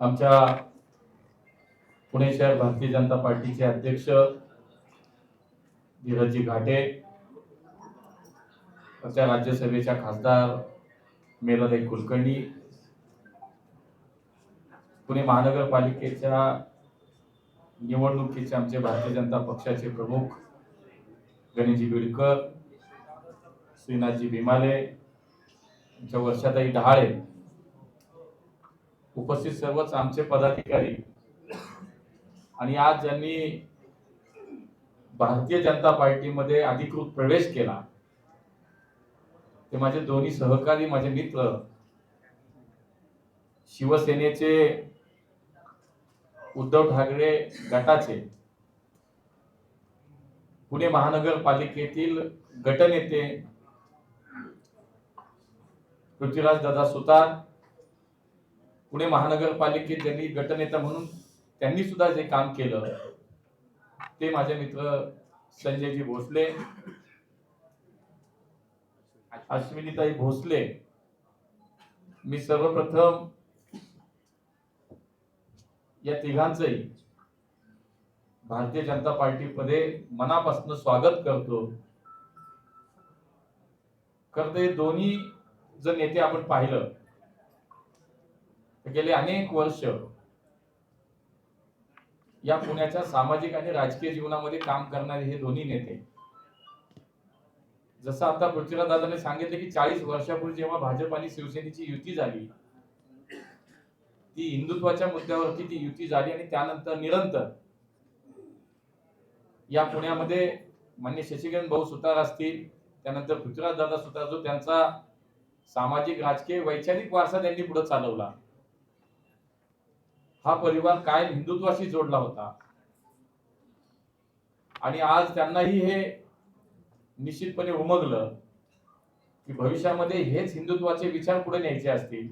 आमच्या पुणे शहर भारतीय जनता पार्टीचे अध्यक्ष धीरजी घाटे, आमच्या राज्यसभेच्या खासदार मेलाताई कुलकर्णी, पुणे महानगरपालिकेच्या निवडणुकीचे आमचे भारतीय जनता पक्षाचे प्रमुख गणेशजी बिडकर, श्रीनाथजी भीमाले, आमच्या वर्षाताई डहाळे, उपस्थित सर्वच आमचे पदाधिकारी आणि आज ज्यांनी भारतीय जनता पार्टीमध्ये अधिकृत प्रवेश केला ते माझे दोन्ही सहकारी, माझे मित्र, शिवसेनेचे उद्धव ठाकरे गटाचे पुणे महानगरपालिकेतील गटनेते पृथ्वीराज दादा सुतार, पुणे महानगरपालिकेत ज्यांनी गटनेता म्हणून त्यांनी सुद्धा जे काम केलं ते माझे मित्र संजयजी भोसले, अश्विनीताई भोसले. मी सर्वप्रथम या तिघांचंही भारतीय जनता पार्टीमध्ये मनापासून स्वागत करतो. करते दोन्ही जर नेते आपण पाहिलं तर गेले अनेक वर्ष या पुण्याच्या सामाजिक आणि राजकीय जीवनामध्ये काम करणारे हे दोन्ही नेते, जसं आता पृथ्वीराज दादाने सांगितले की 40 वर्षापूर्वी जेव्हा भाजप आणि शिवसेनेची युती झाली, ती हिंदुत्वाच्या मुद्द्यावरती ती युती झाली आणि त्यानंतर निरंतर या पुण्यामध्ये मान्य शशिकांत भाऊ सुतार असतील, त्यानंतर पृथ्वीराज दादा सुतार, जो त्यांचा सामाजिक राजकीय वैचारिक वारसा त्यांनी पुढे चालवला, हा परिवार काय हिंदुत्वाशी जोडला होता आणि आज त्यांनाही हे निश्चितपणे उमगलं की भविष्यामध्ये हेच हिंदुत्वाचे विचार पुढे न्यायचे असतील,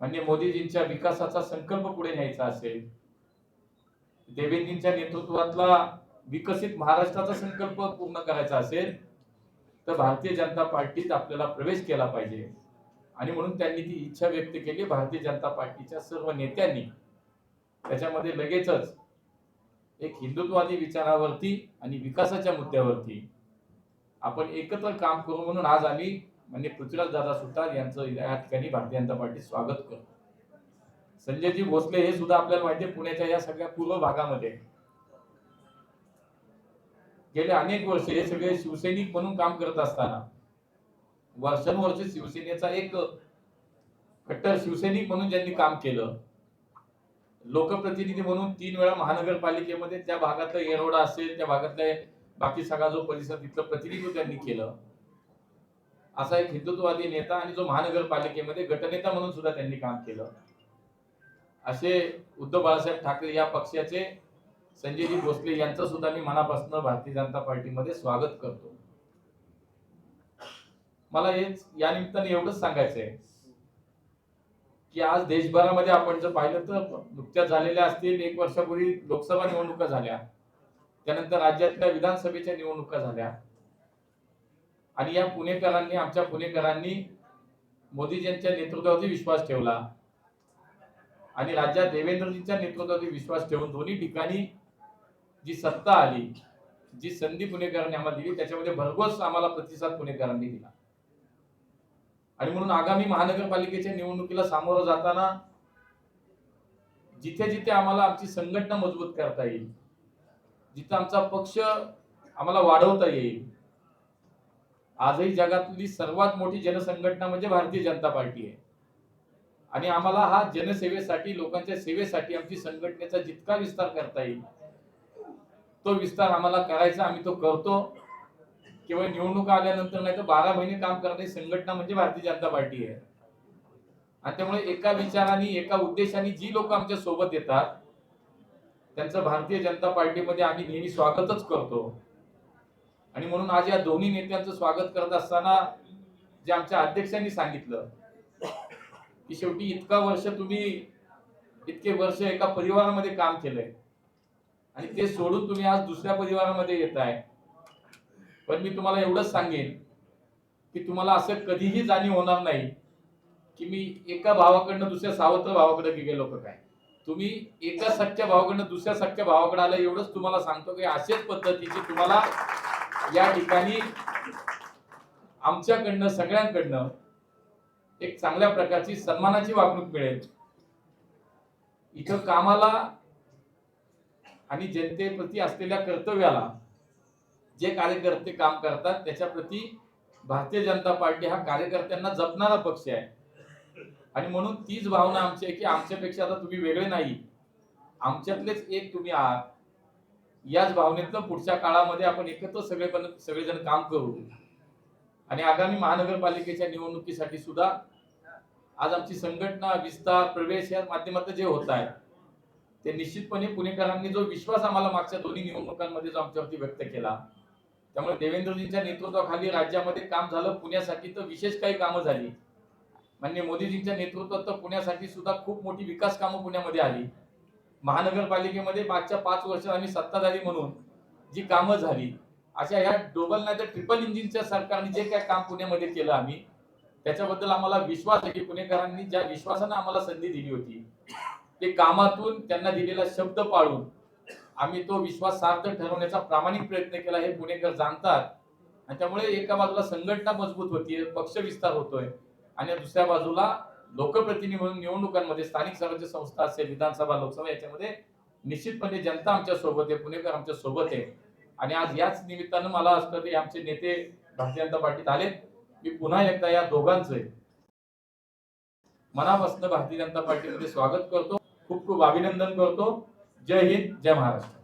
माननीय मोदीजींच्या विकासाचा संकल्प पुढे न्यायचा असेल, देवेंद्रजींच्या नेतृत्वातला विकसित महाराष्ट्राचा संकल्प पूर्ण करायचा असेल तर भारतीय जनता पार्टीत आपल्याला प्रवेश केला पाहिजे. आणि म्हणून त्यांनी ती इच्छा व्यक्त केली. भारतीय जनता पार्टीच्या सर्व नेत्यांनी त्याच्यामध्ये लगेचच एक हिंदुत्ववादी विचारावरती आणि विकासाच्या मुद्द्यावरती आपण एकत्र काम करू म्हणून आज आम्ही म्हणजे पृथ्वीराज दादा सुतार यांचं या ठिकाणी भारतीय जनता पार्टी स्वागत करतो. संजयजी भोसले हे सुद्धा आपल्याला माहिती आहे, पुण्याच्या या सगळ्या पूर्व भागामध्ये गेले अनेक वर्ष हे सगळे शिवसैनिक म्हणून काम करत असताना वर्षानुवर्ष शिवसेनेचा एक कट्टर शिवसैनिक म्हणून ज्यांनी काम केलं, लोकप्रतिनिधी म्हणून 3 वेळा महानगरपालिकेमध्ये त्या भागातला येरवडा असेल, त्या भागातला बाकी सगळा जो परिसर तिथलं प्रतिनिधित्व त्यांनी केलं, असा एक हिंदुत्ववादी नेता आणि जो महानगरपालिकेमध्ये गटनेता म्हणून सुद्धा त्यांनी काम केलं, असे उद्धव बाळासाहेब ठाकरे या पक्षाचे संजयजी भोसले यांचं सुद्धा मी मनापासून भारतीय जनता पार्टीमध्ये स्वागत करतो. मला हेच या निमित्ताने एवढंच सांगायचंय की आज देशभरामध्ये आपण जर पाहिलं तर नुकत्याच झालेल्या असतील, 1 वर्षापूर्वी लोकसभा निवडणुका झाल्या, त्यानंतर राज्यातल्या विधानसभेच्या निवडणुका झाल्या आणि या पुणेकरांनी, आमच्या पुणेकरांनी मोदीजींच्या नेतृत्वावरती विश्वास ठेवला आणि राज्यात देवेंद्रजींच्या नेतृत्वावरती विश्वास ठेवून दोन्ही ठिकाणी जी सत्ता आली, जी संधी पुणेकरांनी आम्हाला दिली, त्याच्यामध्ये भरघोस आम्हाला प्रतिसाद पुणेकरांनी दिला. आणि म्हणून आगामी महानगरपालिकेच्या निवडणुकीला सामोरं जाताना जिथे जिथे आम्हाला आमची संघटना मजबूत करता येईल, जिथे आमचा पक्ष आम्हाला वाढवता येईल, आजही जगातली सर्वात मोठी जनसंघटना म्हणजे भारतीय जनता पार्टी आहे आणि आम्हाला हा जनसेवेसाठी, लोकांच्या सेवेसाठी आमची संघटनेचा जितका विस्तार करता येईल तो विस्तार आम्हाला करायचा, आम्ही तो करतो. केवळ निवडणुका आल्यानंतर नाही तर 12 महिने काम करणारी संघटना म्हणजे भारतीय जनता पार्टी आहे. आणि त्यामुळे एका विचाराने, एका उद्देशाने जी लोक आमच्या सोबत येतात त्यांचं भारतीय जनता पार्टीमध्ये आम्ही नेहमी स्वागतच करतो. आणि म्हणून आज या दोन्ही नेत्यांचं स्वागत करत असताना जे आमच्या अध्यक्षांनी सांगितलं की शेवटी इतके वर्ष एका परिवारामध्ये काम केलंय आणि ते सोडून तुम्ही आज दुसऱ्या परिवारामध्ये येताय, पण मी तुम्हाला एवढंच सांगेन की तुम्हाला असं कधीही जाणीव होणार नाही की मी एका भावाकडनं दुसऱ्या सावत्र भावाकडे गेलो का काय? तुम्ही एका सख्या भावाकडनं दुसऱ्या सख्या भावाकडे आला एवढंच तुम्हाला सांगतो की अशाच पद्धतीची तुम्हाला या ठिकाणी आमच्याकडनं सगळ्यांकडनं एक चांगल्या प्रकारची सन्मानाची वागणूक मिळेल. इथं कामाला आणि जनतेप्रती असलेल्या कर्तव्याला जे कार्यकर्ते काम करतात त्याच्याप्रती भारतीय जनता पार्टी हा कार्यकर्त्यांना जपणारा पक्ष आहे. आणि म्हणून तीच भावना आमची आहे की आमच्यापेक्षा आता तुम्ही वेगळे नाही, आमच्यातलेच एक तुम्ही आहात. याच भावनेतनं पुढच्या काळामध्ये आपण एकत्र सगळेजण काम करू. आणि आगामी महानगरपालिकेच्या निवडणुकीसाठी सुद्धा आज आमची संघटना विस्तार प्रवेश या माध्यमातून जे होत आहे ते निश्चितपणे पुणेकरांनी जो विश्वास आम्हाला मागच्या दोन्ही निवडणुकांमध्ये जो आमच्यावरती व्यक्त केला, त्यामुळे देवेंद्रजींच्या नेतृत्वाखाली राज्यामध्ये काम झालं. पुण्यासाठी तर विशेष काही कामं झाली. माननीय मोदीजींच्या नेतृत्वात तर पुण्यासाठी सुद्धा खूप मोठी विकास कामं पुण्यामध्ये आली. महानगरपालिकेमध्ये मागच्या 5 वर्षात आम्ही सत्ताधारी म्हणून जी कामं झाली, अशा ह्या डबल नाही तर ट्रिपल इंजिनच्या सरकारने जे काय काम पुण्यामध्ये केलं आम्ही, त्याच्याबद्दल आम्हाला विश्वास आहे की पुणेकरांनी ज्या विश्वासानं आम्हाला संधी दिली होती ते कामातून त्यांना दिलेला शब्द पाळून आम्ही तो विश्वास सार्थ ठरवण्याचा प्रामाणिक प्रयत्न केला हे पुणेकर जाणतात. आणि त्यामुळे एका बाजूला संघटना मजबूत होतीये, पक्ष विस्तार होतोय आणि दुसऱ्या बाजूला लोकप्रतिनिधी म्हणून निवडणुकांमध्ये स्थानिक स्वराज्य संस्था असेल, विधानसभा लोकसभा याच्यामध्ये निश्चितपणे जनता आमच्या सोबत आहे, पुणेकर आमच्या सोबत आहे. आणि आज याच निमित्तानं मला असतं की आमचे नेते भारतीय जनता पार्टीत आलेत. मी पुन्हा एकदा या दोघांचे मनापासून भारतीय जनता पार्टीमध्ये स्वागत करतो, खूप खूप अभिनंदन करतो. जय हिंद, जय महाराष्ट्र.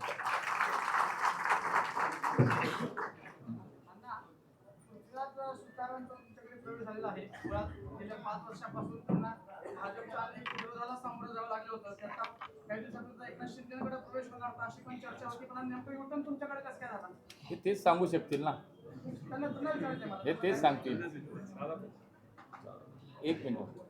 गेल्या 5 वर्षापासून त्यांना भाजपच्या अनेक विरोधाला सामोरं जावं लागलं होतं. त्याचा काही दिवसापूर्वी एकनाथ शिंदेकडे प्रवेश होणार होता अशी पण चर्चा होती. पण नेमकं युटर्न तुमच्याकडे कसं काय झाला? हे तेच सांगू शकतील ना, त्यांना तुला विचारायचं मला. हे तेच सांगतील. एक मिनिट.